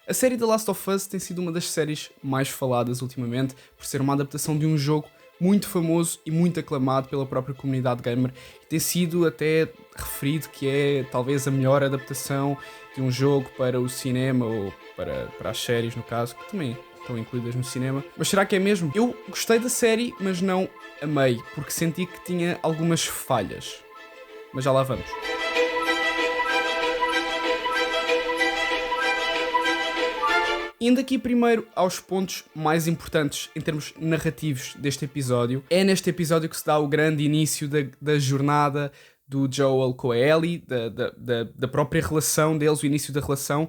A série The Last of Us tem sido uma das séries mais faladas ultimamente, por ser uma adaptação de um jogo muito famoso e muito aclamado pela própria comunidade gamer, e tem sido até referido que é talvez a melhor adaptação de um jogo para o cinema, ou para as séries no caso, que também estão incluídas no cinema. Mas será que é mesmo? Eu gostei da série, mas não amei, porque senti que tinha algumas falhas. Mas já lá vamos. Indo aqui primeiro aos pontos mais importantes em termos narrativos deste episódio, é neste episódio que se dá o grande início da jornada do Joel com a Ellie, da própria relação deles, o início da relação,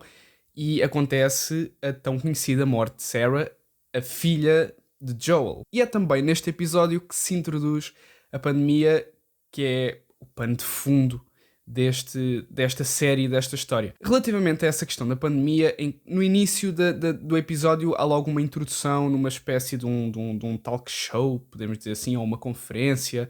e acontece a tão conhecida morte de Sarah, a filha de Joel. E é também neste episódio que se introduz a pandemia, que é o pano de fundo desta série, desta história. Relativamente a essa questão da pandemia, no início do episódio há logo uma introdução numa espécie de um talk show, podemos dizer assim, ou uma conferência,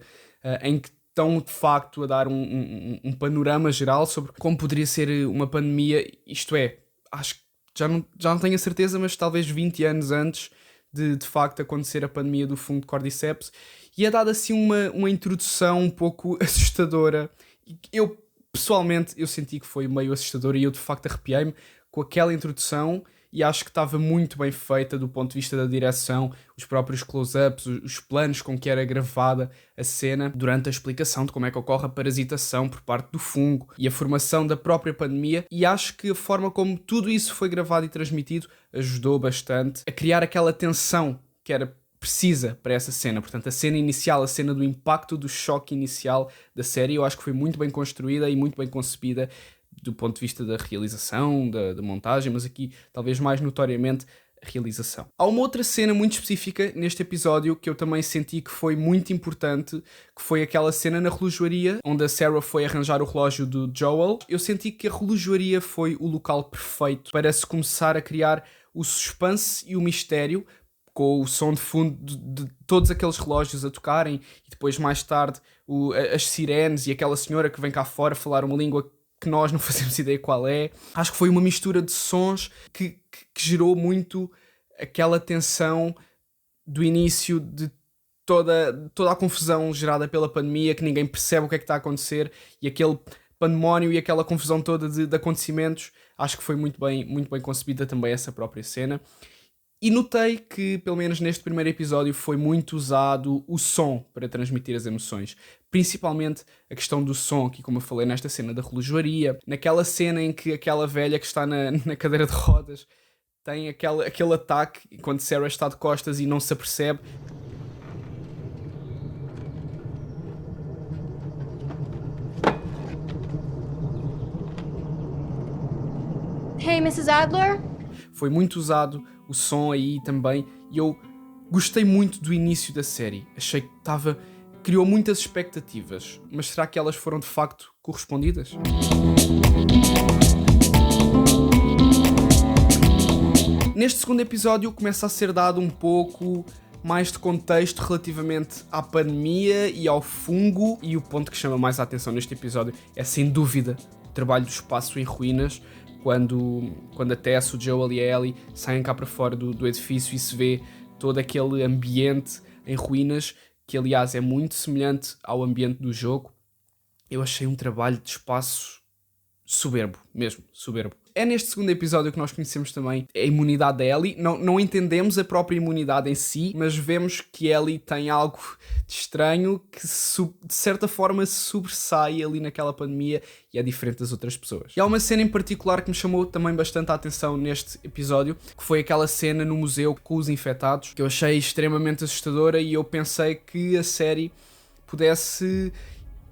em que estão de facto a dar um panorama geral sobre como poderia ser uma pandemia, isto é, acho que já não tenho a certeza, mas talvez 20 anos antes de facto acontecer a pandemia do fungo de Cordyceps, e é dada assim uma introdução um pouco assustadora. Pessoalmente, eu senti que foi meio assustador e eu de facto arrepiei-me com aquela introdução, e acho que estava muito bem feita do ponto de vista da direção, os próprios close-ups, os planos com que era gravada a cena durante a explicação de como é que ocorre a parasitação por parte do fungo e a formação da própria pandemia, e acho que a forma como tudo isso foi gravado e transmitido ajudou bastante a criar aquela tensão que era precisa para essa cena. Portanto, a cena inicial, a cena do impacto, do choque inicial da série, eu acho que foi muito bem construída e muito bem concebida do ponto de vista da realização, da montagem, mas aqui talvez mais notoriamente a realização. Há uma outra cena muito específica neste episódio que eu também senti que foi muito importante, que foi aquela cena na relojoaria, onde a Sarah foi arranjar o relógio do Joel. Eu senti que a relojoaria foi o local perfeito para se começar a criar o suspense e o mistério, com o som de fundo de todos aqueles relógios a tocarem, e depois mais tarde as sirenes e aquela senhora que vem cá fora falar uma língua que nós não fazemos ideia qual é. Acho que foi uma mistura de sons que gerou muito aquela tensão do início de toda a confusão gerada pela pandemia, que ninguém percebe o que é que está a acontecer, e aquele pandemónio e aquela confusão toda de acontecimentos. Acho que foi muito bem concebida também essa própria cena. E notei que, pelo menos neste primeiro episódio, foi muito usado o som para transmitir as emoções. Principalmente a questão do som, aqui como eu falei nesta cena da relojoaria, naquela cena em que aquela velha que está na cadeira de rodas tem aquele ataque, enquanto Sarah está de costas e não se apercebe. Hey, Mrs. Adler? Foi muito usado o som aí também, e eu gostei muito do início da série. Achei que criou muitas expectativas, mas será que elas foram de facto correspondidas? Neste segundo episódio começa a ser dado um pouco mais de contexto relativamente à pandemia e ao fungo, e o ponto que chama mais a atenção neste episódio é sem dúvida o trabalho do espaço em ruínas, quando a Tess, o Joel e a Ellie saem cá para fora do edifício e se vê todo aquele ambiente em ruínas, que aliás é muito semelhante ao ambiente do jogo. Eu achei um trabalho de espaço soberbo, mesmo, soberbo. É neste segundo episódio que nós conhecemos também a imunidade da Ellie. Não entendemos a própria imunidade em si, mas vemos que Ellie tem algo de estranho que de certa forma se sobressai ali naquela pandemia e é diferente das outras pessoas. E há uma cena em particular que me chamou também bastante a atenção neste episódio, que foi aquela cena no museu com os infectados, que eu achei extremamente assustadora, e eu pensei que a série pudesse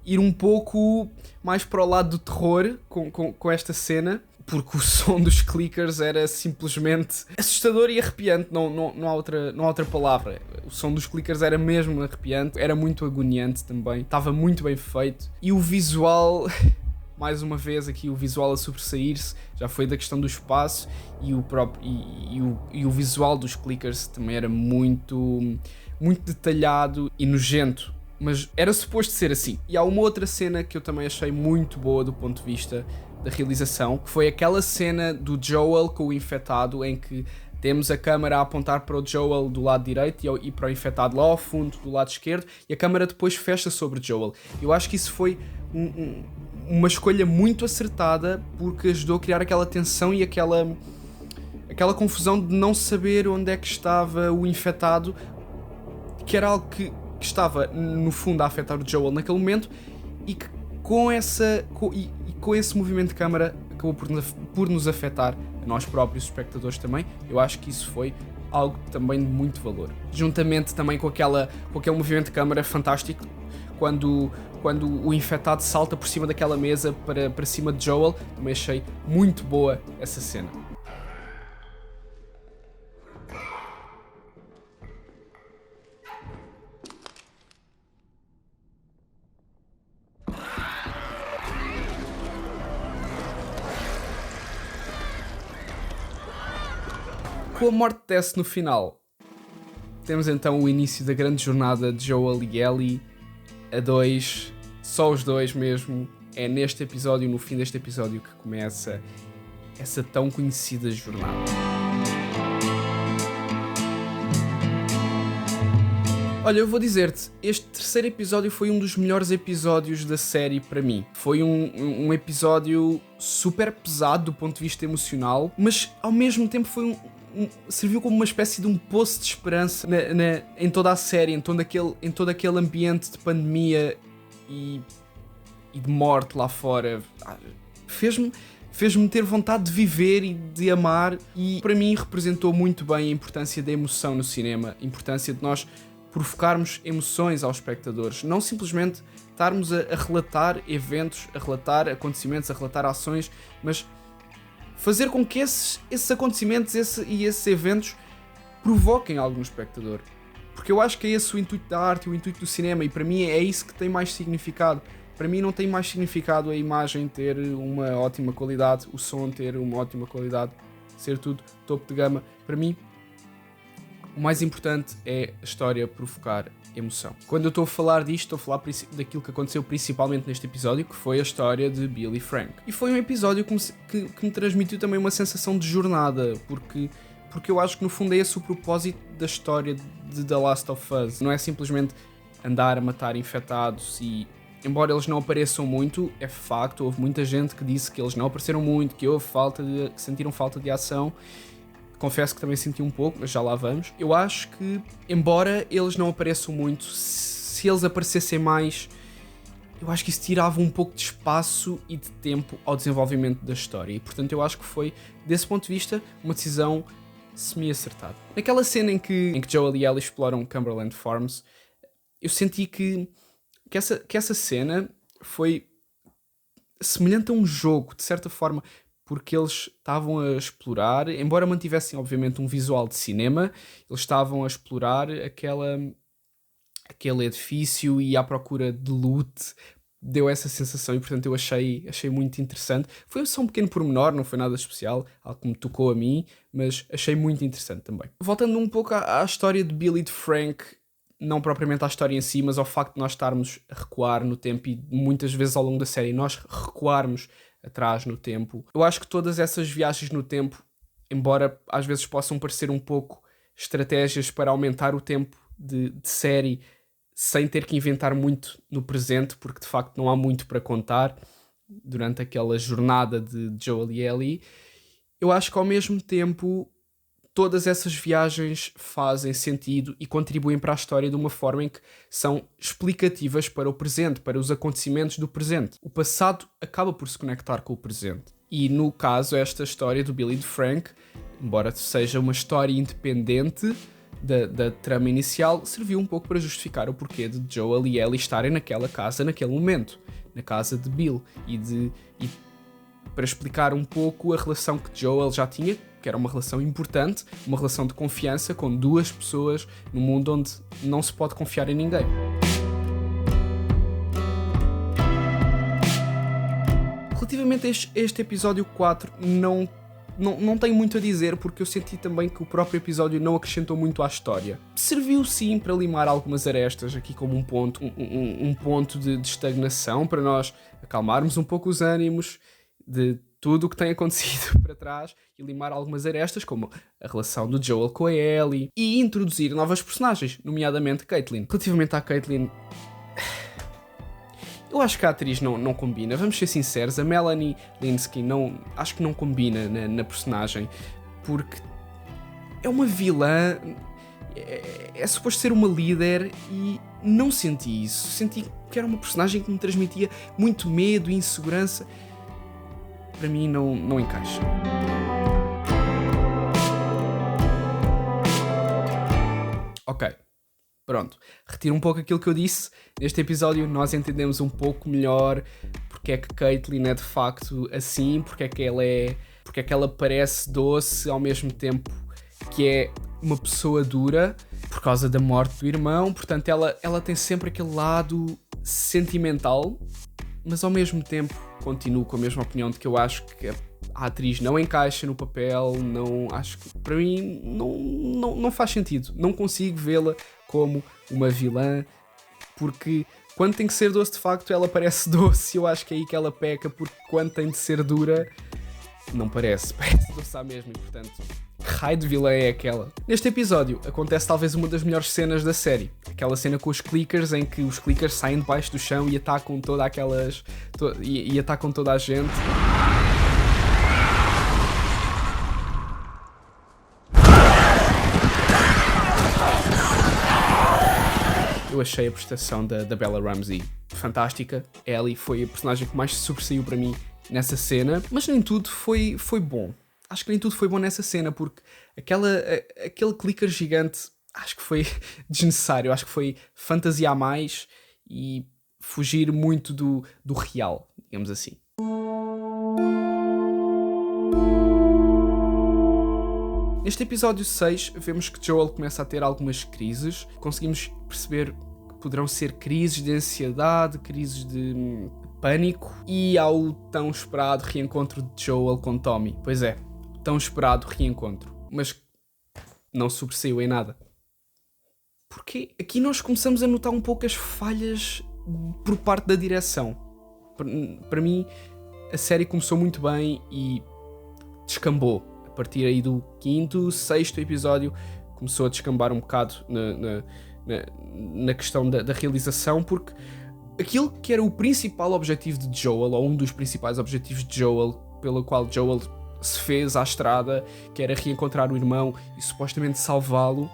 ir um pouco mais para o lado do terror com esta cena, porque o som dos clickers era simplesmente assustador e arrepiante, não há outra palavra. O som dos clickers era mesmo arrepiante, era muito agoniante também, estava muito bem feito, e o visual, mais uma vez aqui o visual a sobressair-se, já foi da questão do espaço, e o visual dos clickers também era muito, muito detalhado e nojento. Mas era suposto ser assim. E há uma outra cena que eu também achei muito boa do ponto de vista da realização, que foi aquela cena do Joel com o infectado, em que temos a câmara a apontar para o Joel do lado direito e para o infectado lá ao fundo do lado esquerdo, e a câmara depois fecha sobre o Joel. Eu acho que isso foi uma escolha muito acertada, porque ajudou a criar aquela tensão e aquela confusão de não saber onde é que estava o infectado, que era algo que estava no fundo a afetar o Joel naquele momento, e que com esse movimento de câmara acabou por nos afetar a nós próprios, os espectadores também. Eu acho que isso foi algo também de muito valor. Juntamente também com aquele movimento de câmara fantástico, quando o infectado salta por cima daquela mesa para cima de Joel, também achei muito boa essa cena. Com a morte de Tess no final, temos então o início da grande jornada de Joel e Ellie a dois, só os dois mesmo. É neste episódio, no fim deste episódio, que começa essa tão conhecida jornada. Olha, eu vou dizer-te, este terceiro episódio foi um dos melhores episódios da série para mim. Foi um episódio super pesado do ponto de vista emocional, mas ao mesmo tempo serviu como uma espécie de um poço de esperança em toda a série, em todo aquele ambiente de pandemia e de morte lá fora. Fez-me ter vontade de viver e de amar, e para mim representou muito bem a importância da emoção no cinema, a importância de nós provocarmos emoções aos espectadores, não simplesmente estarmos a relatar eventos, a relatar acontecimentos, a relatar ações, mas fazer com que esses acontecimentos e esses eventos provoquem algo no espectador. Porque eu acho que é esse o intuito da arte, o intuito do cinema, e para mim é isso que tem mais significado. Para mim não tem mais significado a imagem ter uma ótima qualidade, o som ter uma ótima qualidade, ser tudo topo de gama. Para mim, o mais importante é a história provocar emoção. Quando eu estou a falar disto, estou a falar daquilo que aconteceu principalmente neste episódio, que foi a história de Bill e Frank. E foi um episódio que me transmitiu também uma sensação de jornada, porque eu acho que no fundo é esse o propósito da história de The Last of Us. Não é simplesmente andar a matar infectados e, embora eles não apareçam muito, é facto, houve muita gente que disse que eles não apareceram muito, que sentiram falta de ação. Confesso que também senti um pouco, mas já lá vamos. Eu acho que, embora eles não apareçam muito, se eles aparecessem mais, eu acho que isso tirava um pouco de espaço e de tempo ao desenvolvimento da história. E, portanto, eu acho que foi, desse ponto de vista, uma decisão semi-acertada. Naquela cena em que Joel e Ellie exploram Cumberland Farms, eu senti que essa cena foi semelhante a um jogo, de certa forma, porque eles estavam a explorar, embora mantivessem obviamente um visual de cinema, eles estavam a explorar aquele edifício e à procura de loot. Deu essa sensação e, portanto, eu achei muito interessante. Foi só um pequeno pormenor, não foi nada especial, algo que me tocou a mim, mas achei muito interessante também. Voltando um pouco à história de Bill e de Frank, não propriamente à história em si, mas ao facto de nós estarmos a recuar no tempo e muitas vezes ao longo da série nós recuarmos atrás no tempo. Eu acho que todas essas viagens no tempo, embora às vezes possam parecer um pouco estratégias para aumentar o tempo de série sem ter que inventar muito no presente, porque de facto não há muito para contar durante aquela jornada de Joel e Ellie, eu acho que ao mesmo tempo todas essas viagens fazem sentido e contribuem para a história de uma forma em que são explicativas para o presente, para os acontecimentos do presente. O passado acaba por se conectar com o presente. E no caso, esta história do Bill e de Frank, embora seja uma história independente da trama inicial, serviu um pouco para justificar o porquê de Joel e Ellie estarem naquela casa naquele momento, na casa de Bill, e para explicar um pouco a relação que Joel já tinha, que era uma relação importante, uma relação de confiança com duas pessoas num mundo onde não se pode confiar em ninguém. Relativamente a este episódio 4, não tenho muito a dizer, porque eu senti também que o próprio episódio não acrescentou muito à história. Serviu sim para limar algumas arestas, aqui como um ponto de estagnação, para nós acalmarmos um pouco os ânimos, de tudo o que tem acontecido para trás e limar algumas arestas, como a relação do Joel com a Ellie, e introduzir novas personagens, nomeadamente Caitlyn. Relativamente à Caitlyn, eu acho que a atriz não combina, vamos ser sinceros, a Melanie Lynskey acho que não combina na personagem, porque é uma vilã, é suposto ser uma líder e não senti isso. Senti que era uma personagem que me transmitia muito medo e insegurança. Para mim não encaixa. Ok, pronto. Retiro um pouco aquilo que eu disse. Neste episódio nós entendemos um pouco melhor porque é que Caitlyn é de facto assim, porque é que ela parece doce ao mesmo tempo que é uma pessoa dura por causa da morte do irmão. Portanto, ela tem sempre aquele lado sentimental, mas ao mesmo tempo continuo com a mesma opinião de que eu acho que a atriz não encaixa no papel. Acho que para mim não faz sentido. Não consigo vê-la como uma vilã, porque quando tem que ser doce de facto ela parece doce. Eu acho que é aí que ela peca, porque quando tem de ser dura não parece doce à mesma, e portanto, que raio de vilã é aquela? Neste episódio acontece talvez uma das melhores cenas da série. Aquela cena com os clickers, em que os clickers saem debaixo do chão e atacam e atacam toda a gente. Eu achei a prestação da Bella Ramsey fantástica. Ellie foi a personagem que mais se sobressaiu para mim nessa cena, mas nem tudo foi bom. Acho que nem tudo foi bom nessa cena, porque aquele clicker gigante acho que foi desnecessário. Acho que foi fantasia a mais e fugir muito do real, digamos assim. Neste episódio 6 vemos que Joel começa a ter algumas crises. Conseguimos perceber que poderão ser crises de ansiedade, crises de pânico, e ao tão esperado reencontro de Joel com Tommy. Pois é, tão esperado reencontro, mas não sobressaiu em nada. Porque aqui nós começamos a notar um pouco as falhas por parte da direção. Para mim, a série começou muito bem e descambou. A partir aí do 5º, 6º episódio começou a descambar um bocado na questão da realização, porque aquilo que era o principal objetivo de Joel, ou um dos principais objetivos de Joel, pelo qual Joel se fez à estrada, que era reencontrar o irmão e supostamente salvá-lo,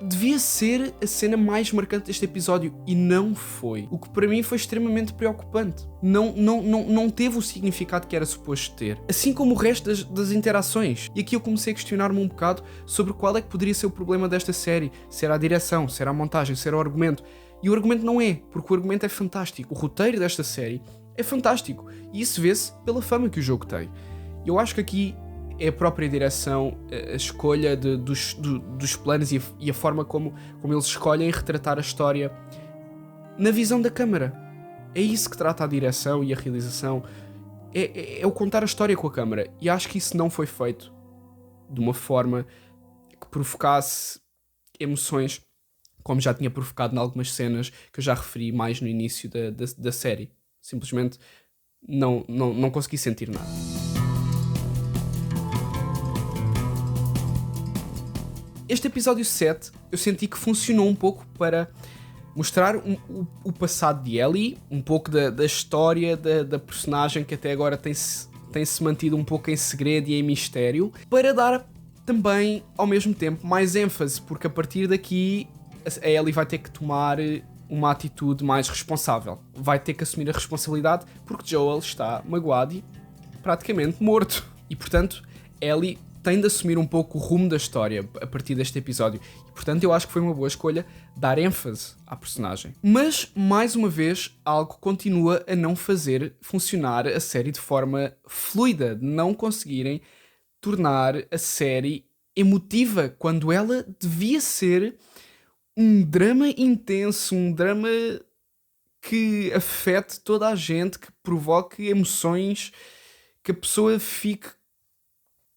devia ser a cena mais marcante deste episódio, e não foi. O que para mim foi extremamente preocupante. Não teve o significado que era suposto ter. Assim como o resto das interações. E aqui eu comecei a questionar-me um bocado sobre qual é que poderia ser o problema desta série. Se era a direção, se era a montagem, se era o argumento. E o argumento não é, porque o argumento é fantástico. O roteiro desta série é fantástico. E isso vê-se pela fama que o jogo tem. Eu acho que aqui é a própria direção, a escolha dos planos e a forma como eles escolhem retratar a história na visão da câmara. É isso que trata a direção e a realização. É o contar a história com a câmara. E acho que isso não foi feito de uma forma que provocasse emoções, como já tinha provocado em algumas cenas que eu já referi mais no início da série. Simplesmente não consegui sentir nada. Este episódio 7 eu senti que funcionou um pouco para mostrar o passado de Ellie, um pouco da história da personagem que até agora tem-se mantido um pouco em segredo e em mistério, para dar também ao mesmo tempo mais ênfase, porque a partir daqui a Ellie vai ter que tomar uma atitude mais responsável, vai ter que assumir a responsabilidade, porque Joel está magoado e praticamente morto, e portanto Ellie tem de assumir um pouco o rumo da história a partir deste episódio. E, portanto, eu acho que foi uma boa escolha dar ênfase à personagem. Mas, mais uma vez, algo continua a não fazer funcionar a série de forma fluida, de não conseguirem tornar a série emotiva, quando ela devia ser um drama intenso, um drama que afete toda a gente, que provoque emoções, que a pessoa fique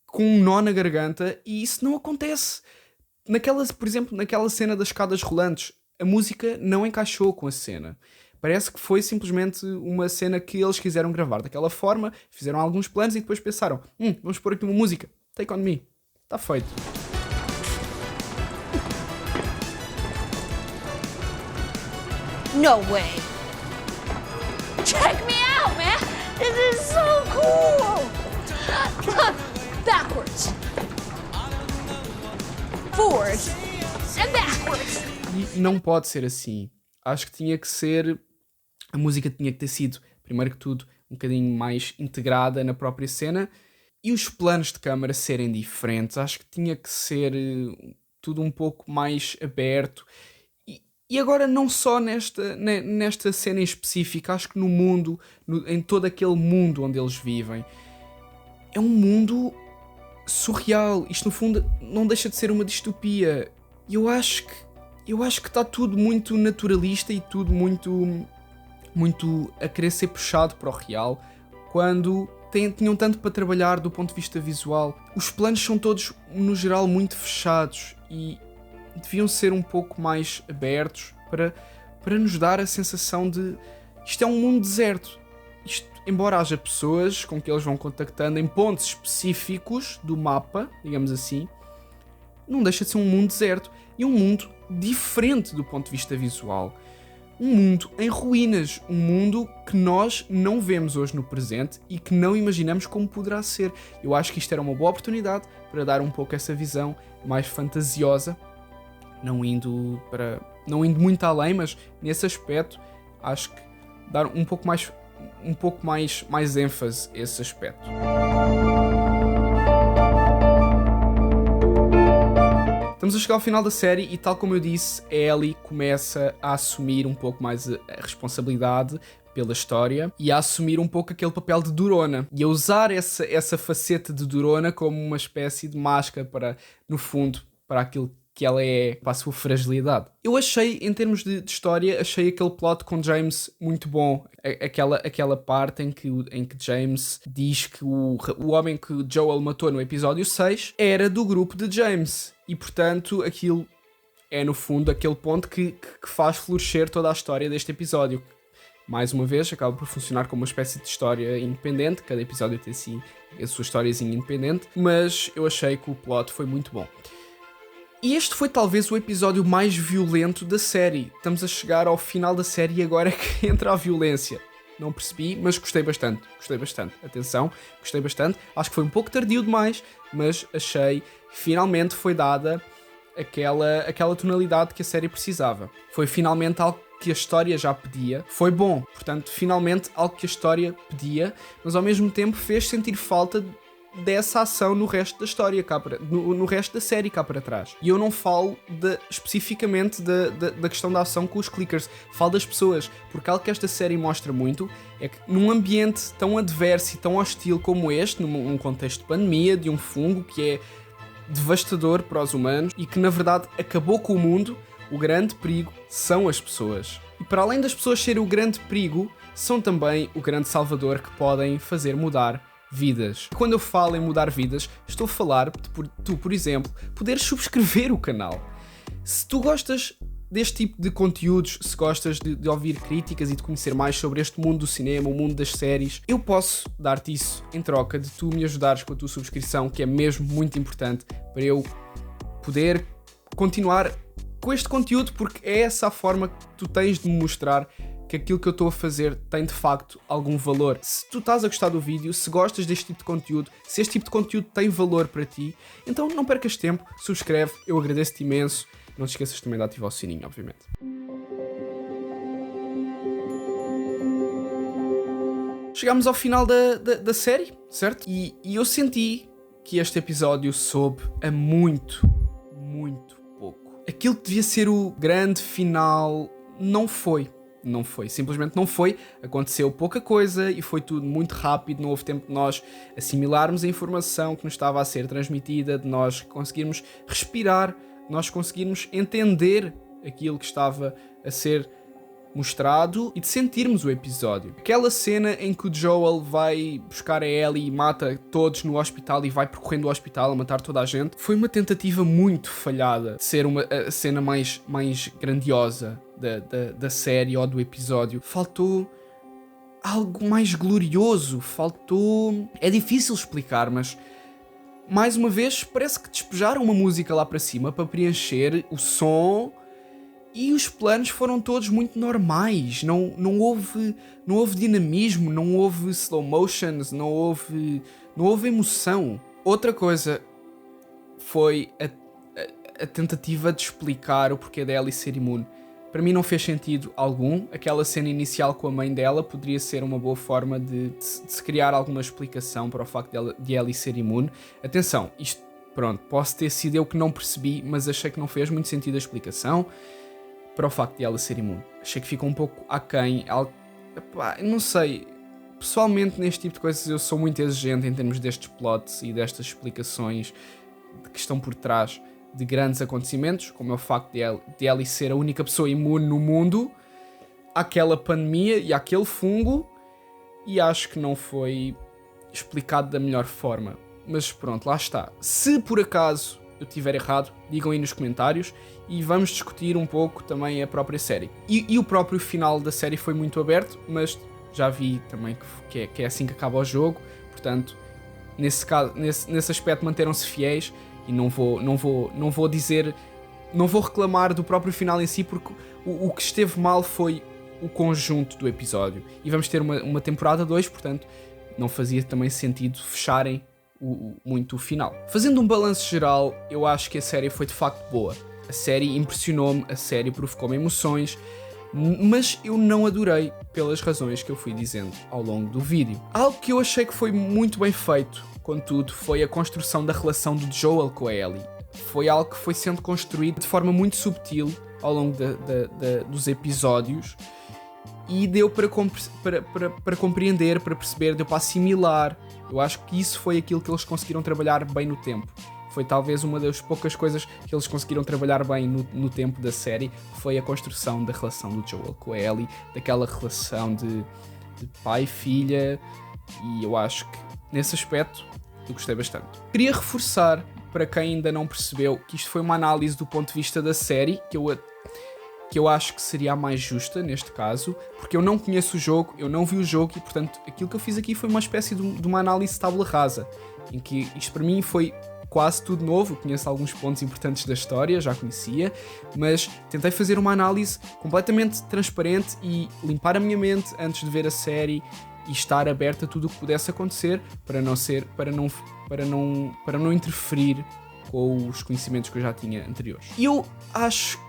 com um nó na garganta, e isso não acontece. Por exemplo, naquela cena das escadas rolantes, a música não encaixou com a cena. Parece que foi simplesmente uma cena que eles quiseram gravar daquela forma, fizeram alguns planos e depois pensaram, vamos pôr aqui uma música, Take On Me. Está feito. No way. Check me out, man. This is so cool. Backwards. Forward. And backwards. E não pode ser assim. Acho que tinha que ser... A música tinha que ter sido, primeiro que tudo, um bocadinho mais integrada na própria cena e os planos de câmara serem diferentes. Acho que tinha que ser tudo um pouco mais aberto. E agora não só nesta cena em específico, acho que no mundo, em todo aquele mundo onde eles vivem, é um mundo surreal. Isto no fundo não deixa de ser uma distopia. E eu acho que está tudo muito naturalista e tudo muito a querer ser puxado para o real, quando tinham tanto para trabalhar do ponto de vista visual. Os planos são todos, no geral, muito fechados e deviam ser um pouco mais abertos para nos dar a sensação de isto é um mundo deserto. Isto, embora haja pessoas com que eles vão contactando em pontos específicos do mapa, digamos assim, não deixa de ser um mundo deserto e um mundo diferente do ponto de vista visual. Um mundo em ruínas, um mundo que nós não vemos hoje no presente e que não imaginamos como poderá ser. Eu acho que isto era uma boa oportunidade para dar um pouco essa visão mais fantasiosa, não indo muito além, mas nesse aspecto acho que dar um pouco mais ênfase a esse aspecto. Estamos a chegar ao final da série e, tal como eu disse, a Ellie começa a assumir um pouco mais a responsabilidade pela história e a assumir um pouco aquele papel de durona e a usar essa faceta de durona como uma espécie de máscara para, no fundo, para aquilo que ela é, para a sua fragilidade. Eu achei, em termos de história, achei aquele plot com James muito bom. Aquela parte em que James diz que o homem que Joel matou no episódio 6 era do grupo de James. E, portanto, aquilo é, no fundo, aquele ponto que faz florescer toda a história deste episódio. Mais uma vez, acaba por funcionar como uma espécie de história independente. Cada episódio tem, assim, a sua historiazinha independente. Mas eu achei que o plot foi muito bom. E este foi talvez o episódio mais violento da série. Estamos a chegar ao final da série e agora é que entra a violência. Não percebi, mas gostei bastante. Atenção, gostei bastante. Acho que foi um pouco tardio demais, mas achei que finalmente foi dada aquela tonalidade que a série precisava. Foi finalmente algo que a história já pedia. Foi bom, portanto, finalmente algo que a história pedia, mas ao mesmo tempo fez sentir falta dessa ação no resto da história, no resto da série cá para trás. E eu não falo especificamente da questão da ação com os clickers, falo das pessoas, porque algo que esta série mostra muito é que num ambiente tão adverso e tão hostil como este, num contexto de pandemia, de um fungo que é devastador para os humanos e que na verdade acabou com o mundo, o grande perigo são as pessoas. E para além das pessoas serem o grande perigo, são também o grande salvador que podem fazer mudar vidas. Quando eu falo em mudar vidas, estou a falar de tu, por exemplo, poderes subscrever o canal. Se tu gostas deste tipo de conteúdos, se gostas de ouvir críticas e de conhecer mais sobre este mundo do cinema, o mundo das séries, eu posso dar-te isso em troca de tu me ajudares com a tua subscrição, que é mesmo muito importante para eu poder continuar com este conteúdo, porque é essa a forma que tu tens de me mostrar que aquilo que eu estou a fazer tem de facto algum valor. Se tu estás a gostar do vídeo, se gostas deste tipo de conteúdo, se este tipo de conteúdo tem valor para ti, então não percas tempo, subscreve, eu agradeço-te imenso. Não te esqueças também de ativar o sininho, obviamente. Chegámos ao final da série, certo? E eu senti que este episódio soube a muito pouco. Aquilo que devia ser o grande final não foi. Simplesmente não foi, aconteceu pouca coisa e foi tudo muito rápido, não houve tempo de nós assimilarmos a informação que nos estava a ser transmitida, de nós conseguirmos respirar, de nós conseguirmos entender aquilo que estava a ser mostrado e de sentirmos o episódio. Aquela cena em que o Joel vai buscar a Ellie e mata todos no hospital e vai percorrendo o hospital a matar toda a gente, foi uma tentativa muito falhada de ser a cena mais grandiosa. da série ou do episódio. Faltou algo mais glorioso, faltou... É difícil explicar, mas mais uma vez parece que despejaram uma música lá para cima para preencher o som e os planos foram todos muito normais. Não houve dinamismo, não houve slow motions, não houve emoção. Outra coisa foi a tentativa de explicar o porquê da Ellie ser imune. Para mim não fez sentido algum. Aquela cena inicial com a mãe dela poderia ser uma boa forma de se criar alguma explicação para o facto de Ellie ser imune. Atenção, isto, pronto, posso ter sido eu que não percebi, mas achei que não fez muito sentido a explicação para o facto de ela ser imune. Achei que ficou um pouco aquém. Não sei, pessoalmente neste tipo de coisas eu sou muito exigente em termos destes plots e destas explicações que estão por trás de grandes acontecimentos, como é o facto de Ellie ser a única pessoa imune no mundo àquela pandemia e àquele fungo, e acho que não foi explicado da melhor forma. Mas pronto, lá está. Se por acaso eu estiver errado, digam aí nos comentários e vamos discutir um pouco também a própria série. E o próprio final da série foi muito aberto, mas já vi também que é assim que acaba o jogo, portanto, nesse aspecto manteram-se fiéis. E não vou dizer, não vou reclamar do próprio final em si, porque o que esteve mal foi o conjunto do episódio. E vamos ter uma temporada 2, portanto não fazia também sentido fecharem muito o final. Fazendo um balanço geral, eu acho que a série foi de facto boa. A série impressionou-me, a série provocou-me emoções, mas eu não adorei pelas razões que eu fui dizendo ao longo do vídeo. Algo que eu achei que foi muito bem feito, contudo, foi a construção da relação do Joel com a Ellie. Foi algo que foi sendo construído de forma muito subtil ao longo dos episódios e deu para compreender, para perceber, deu para assimilar. Eu acho que isso foi aquilo que eles conseguiram trabalhar bem no tempo. Foi talvez uma das poucas coisas que eles conseguiram trabalhar bem no tempo da série, foi a construção da relação do Joel com a Ellie, daquela relação de pai e filha, e eu acho que nesse aspecto eu gostei bastante. Queria reforçar, para quem ainda não percebeu, que isto foi uma análise do ponto de vista da série, que eu acho que seria a mais justa neste caso, porque eu não conheço o jogo, eu não vi o jogo e, portanto, aquilo que eu fiz aqui foi uma espécie de uma análise de tábula rasa, em que isto para mim foi quase tudo novo. Eu conheço alguns pontos importantes da história, já conhecia, mas tentei fazer uma análise completamente transparente e limpar a minha mente antes de ver a série e estar aberta a tudo o que pudesse acontecer para não interferir com os conhecimentos que eu já tinha anteriores. E eu acho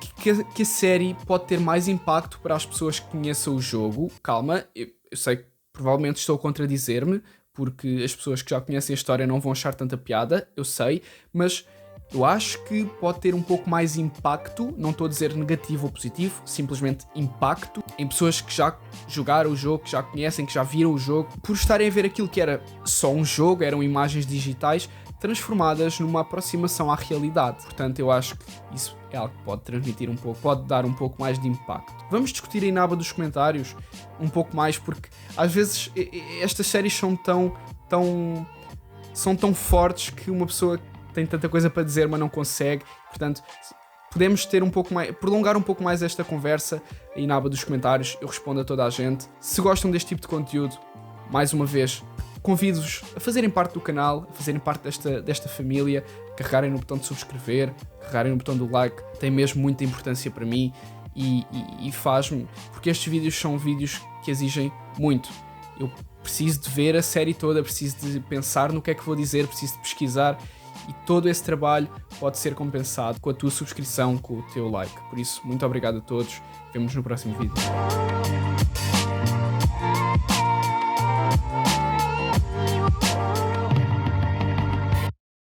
que a série pode ter mais impacto para as pessoas que conheçam o jogo. Calma, eu sei que provavelmente estou a contradizer-me, porque as pessoas que já conhecem a história não vão achar tanta piada, eu sei, mas eu acho que pode ter um pouco mais impacto, não estou a dizer negativo ou positivo, simplesmente impacto, em pessoas que já jogaram o jogo, que já conhecem, que já viram o jogo, por estarem a ver aquilo que era só um jogo, eram imagens digitais, transformadas numa aproximação à realidade. Portanto, eu acho que isso é algo que pode transmitir um pouco, pode dar um pouco mais de impacto. Vamos discutir aí na aba dos comentários um pouco mais, porque às vezes estas séries são tão fortes que uma pessoa tem tanta coisa para dizer, mas não consegue. Portanto, podemos ter prolongar um pouco mais esta conversa aí na aba dos comentários. Eu respondo a toda a gente. Se gostam deste tipo de conteúdo, mais uma vez, convido-vos a fazerem parte do canal, a fazerem parte desta família, carregarem no botão de subscrever, carregarem no botão do like, tem mesmo muita importância para mim e faz-me, porque estes vídeos são vídeos que exigem muito. Eu preciso de ver a série toda, preciso de pensar no que é que vou dizer, preciso de pesquisar, e todo esse trabalho pode ser compensado com a tua subscrição, com o teu like. Por isso, muito obrigado a todos, vemo-nos no próximo vídeo.